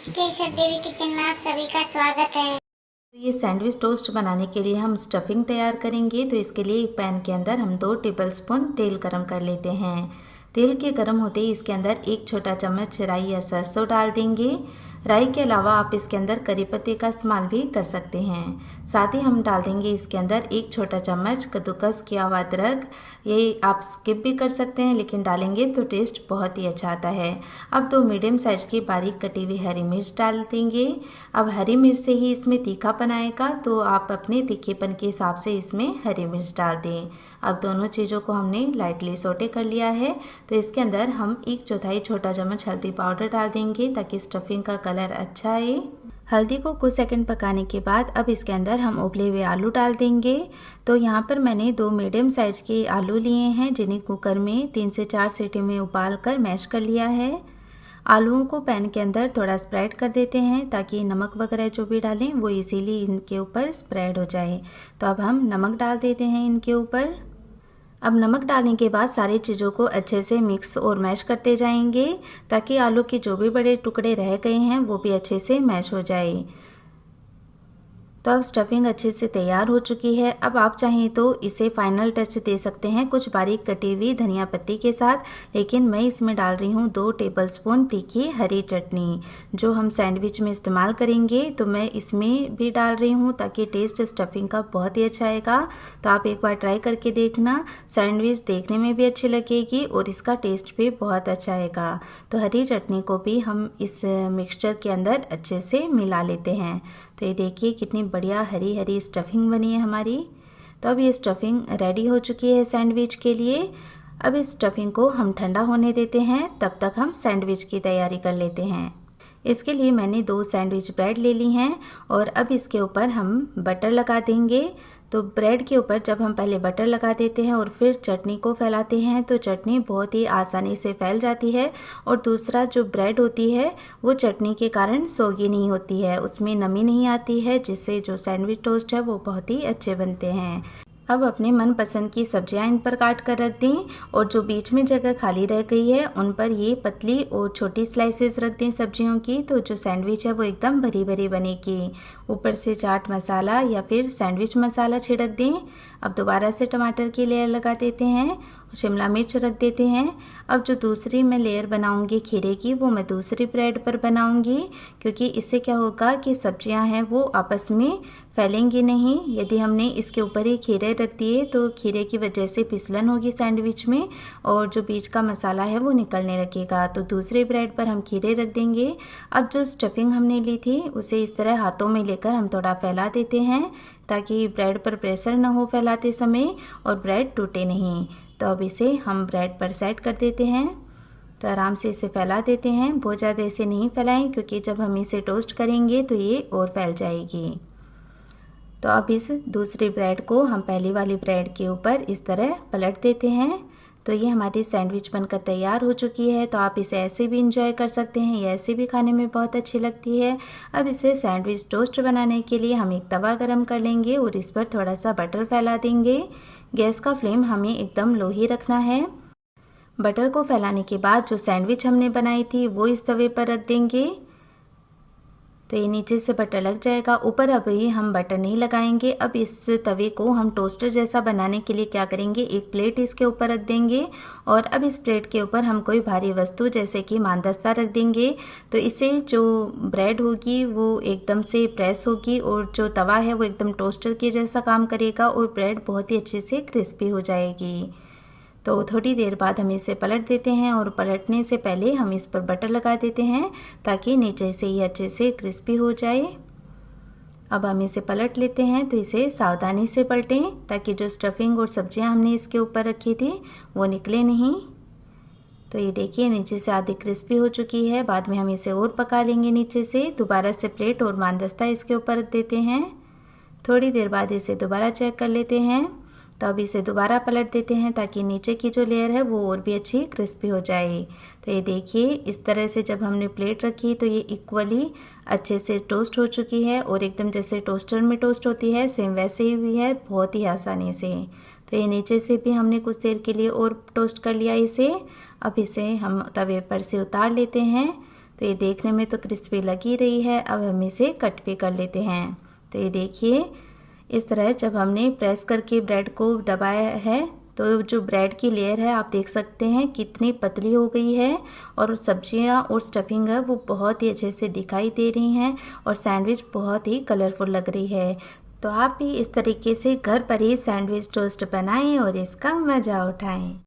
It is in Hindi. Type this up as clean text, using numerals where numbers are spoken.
केशव देवी किचन में आप सभी का स्वागत है। तो ये सैंडविच टोस्ट बनाने के लिए हम स्टफिंग तैयार करेंगे। तो इसके लिए एक पैन के अंदर हम 2 टेबलस्पून तेल गरम कर लेते हैं। तेल के गरम होते ही इसके अंदर 1 छोटा चम्मच राई या सरसों डाल देंगे। राई के अलावा आप इसके अंदर करी पत्ते का इस्तेमाल भी कर सकते हैं। साथ ही हम डाल देंगे इसके अंदर 1 छोटा चम्मच कद्दूकस किया हुआ अदरक। ये आप स्किप भी कर सकते हैं, लेकिन डालेंगे तो टेस्ट बहुत ही अच्छा आता है। अब 2 मीडियम साइज की बारीक कटी हुई हरी मिर्च डाल देंगे। अब हरी मिर्च से ही इसमें तीखापन आएगा, तो आप अपने तीखेपन के हिसाब से इसमें हरी मिर्च डाल दें। अब दोनों चीज़ों को हमने लाइटली सौटे कर लिया है। तो इसके अंदर हम 1/4 छोटा चम्मच हल्दी पाउडर डाल देंगे ताकि स्टफिंग का कलर अच्छा आए। हल्दी को कुछ सेकंड पकाने के बाद अब इसके अंदर हम उबले हुए आलू डाल देंगे। तो यहाँ पर मैंने 2 मीडियम साइज के आलू लिए हैं, जिन्हें कुकर में 3 से 4 सीटी में उबाल कर मैश कर लिया है। आलूओं को पैन के अंदर थोड़ा स्प्रेड कर देते हैं ताकि नमक वगैरह जो भी डालें वो इजीली इनके ऊपर स्प्रेड हो जाए। तो अब हम नमक डाल देते हैं इनके ऊपर। अब नमक डालने के बाद सारी चीज़ों को अच्छे से मिक्स और मैश करते जाएंगे ताकि आलू के जो भी बड़े टुकड़े रह गए हैं वो भी अच्छे से मैश हो जाए। तो अब स्टफिंग अच्छे से तैयार हो चुकी है। अब आप चाहें तो इसे फाइनल टच दे सकते हैं कुछ बारीक कटी हुई धनिया पत्ती के साथ, लेकिन मैं इसमें डाल रही हूँ 2 टेबलस्पून तीखी हरी चटनी, जो हम सैंडविच में इस्तेमाल करेंगे। तो मैं इसमें भी डाल रही हूँ ताकि टेस्ट स्टफिंग का बहुत ही अच्छा आएगा। तो आप एक बार ट्राई करके देखना, सैंडविच देखने में भी अच्छी लगेगी और इसका टेस्ट भी बहुत अच्छा आएगा। तो हरी चटनी को भी हम इस मिक्सचर के अंदर अच्छे से मिला लेते हैं। तो ये देखिए कितनी बढ़िया हरी हरी स्टफिंग बनी है हमारी। तो अब ये स्टफिंग रेडी हो चुकी है सैंडविच के लिए। अब इस स्टफिंग को हम ठंडा होने देते हैं, तब तक हम सैंडविच की तैयारी कर लेते हैं। इसके लिए मैंने 2 सैंडविच ब्रेड ले ली हैं और अब इसके ऊपर हम बटर लगा देंगे। तो ब्रेड के ऊपर जब हम पहले बटर लगा देते हैं और फिर चटनी को फैलाते हैं तो चटनी बहुत ही आसानी से फैल जाती है। और दूसरा जो ब्रेड होती है वो चटनी के कारण सोगी नहीं होती है, उसमें नमी नहीं आती है, जिससे जो सैंडविच टोस्ट है वो बहुत ही अच्छे बनते हैं। अब अपने मनपसंद की सब्जियां इन पर काट कर रख दें और जो बीच में जगह खाली रह गई है उन पर ये पतली और छोटी स्लाइसेस रख दें सब्जियों की। तो जो सैंडविच है वो एकदम भरी भरी बनेगी। ऊपर से चाट मसाला या फिर सैंडविच मसाला छिड़क दें। अब दोबारा से टमाटर की लेयर लगा देते हैं, शिमला मिर्च रख देते हैं। अब जो दूसरी मैं लेयर बनाऊंगी खीरे की, वो मैं दूसरी ब्रेड पर बनाऊंगी, क्योंकि इससे क्या होगा कि सब्जियां हैं वो आपस में फैलेंगी नहीं। यदि हमने इसके ऊपर ही खीरे रख दिए तो खीरे की वजह से फिसलन होगी सैंडविच में और जो बीच का मसाला है वो निकलने लगेगा। तो दूसरे ब्रेड पर हम खीरे रख देंगे। अब जो स्टफिंग हमने ली थी उसे इस तरह हाथों में लेकर हम थोड़ा फैला देते हैं ताकि ब्रेड पर प्रेशर न हो फैलाते समय और ब्रेड टूटे नहीं। तो अब इसे हम ब्रेड पर सेट कर देते हैं। तो आराम से इसे फैला देते हैं, बहुत ज़्यादा इसे नहीं फैलाएं क्योंकि जब हम इसे टोस्ट करेंगे तो ये और फैल जाएगी। तो अब इस दूसरी ब्रेड को हम पहली वाली ब्रेड के ऊपर इस तरह पलट देते हैं। तो ये हमारी सैंडविच बनकर तैयार हो चुकी है। तो आप इसे ऐसे भी इंजॉय कर सकते हैं, ये ऐसे भी खाने में बहुत अच्छी लगती है। अब इसे सैंडविच टोस्ट बनाने के लिए हम एक तवा गरम कर लेंगे और इस पर थोड़ा सा बटर फैला देंगे। गैस का फ्लेम हमें एकदम लो ही रखना है। बटर को फैलाने के बाद जो सैंडविच हमने बनाई थी वो इस तवे पर रख देंगे। तो ये नीचे से बटर लग जाएगा, ऊपर अभी हम बटर नहीं लगाएंगे। अब इस तवे को हम टोस्टर जैसा बनाने के लिए क्या करेंगे, एक प्लेट इसके ऊपर रख देंगे और अब इस प्लेट के ऊपर हम कोई भारी वस्तु जैसे कि मानदस्ता रख देंगे। तो इससे जो ब्रेड होगी वो एकदम से प्रेस होगी और जो तवा है वो एकदम टोस्टर के जैसा काम करेगा और ब्रेड बहुत ही अच्छे से क्रिस्पी हो जाएगी। तो थोड़ी देर बाद हम इसे पलट देते हैं और पलटने से पहले हम इस पर बटर लगा देते हैं ताकि नीचे से ये अच्छे से क्रिस्पी हो जाए। अब हम इसे पलट लेते हैं, तो इसे सावधानी से पलटें ताकि जो स्टफिंग और सब्जियां हमने इसके ऊपर रखी थी वो निकले नहीं। तो ये देखिए नीचे से आधी क्रिस्पी हो चुकी है। बाद में हम इसे और पका लेंगे नीचे से। दोबारा से प्लेट और मानदस्ता इसके ऊपर रख देते हैं। थोड़ी देर बाद इसे दोबारा चेक कर लेते हैं। तो अब इसे दोबारा पलट देते हैं ताकि नीचे की जो लेयर है वो और भी अच्छी क्रिस्पी हो जाए। तो ये देखिए इस तरह से जब हमने प्लेट रखी तो ये इक्वली अच्छे से टोस्ट हो चुकी है और एकदम जैसे टोस्टर में टोस्ट होती है सेम वैसे ही हुई है, बहुत ही आसानी से। तो ये नीचे से भी हमने कुछ देर के लिए और टोस्ट कर लिया इसे। अब इसे हम तवे पर से उतार लेते हैं। तो ये देखने में तो क्रिस्पी लग ही रही है। अब हम इसे कट भी कर लेते हैं। तो ये देखिए, इस तरह जब हमने प्रेस करके ब्रेड को दबाया है तो जो ब्रेड की लेयर है आप देख सकते हैं कितनी पतली हो गई है, और सब्जियां और स्टफिंग है वो बहुत ही अच्छे से दिखाई दे रही हैं और सैंडविच बहुत ही कलरफुल लग रही है। तो आप भी इस तरीके से घर पर ही सैंडविच टोस्ट बनाएं और इसका मज़ा उठाएं।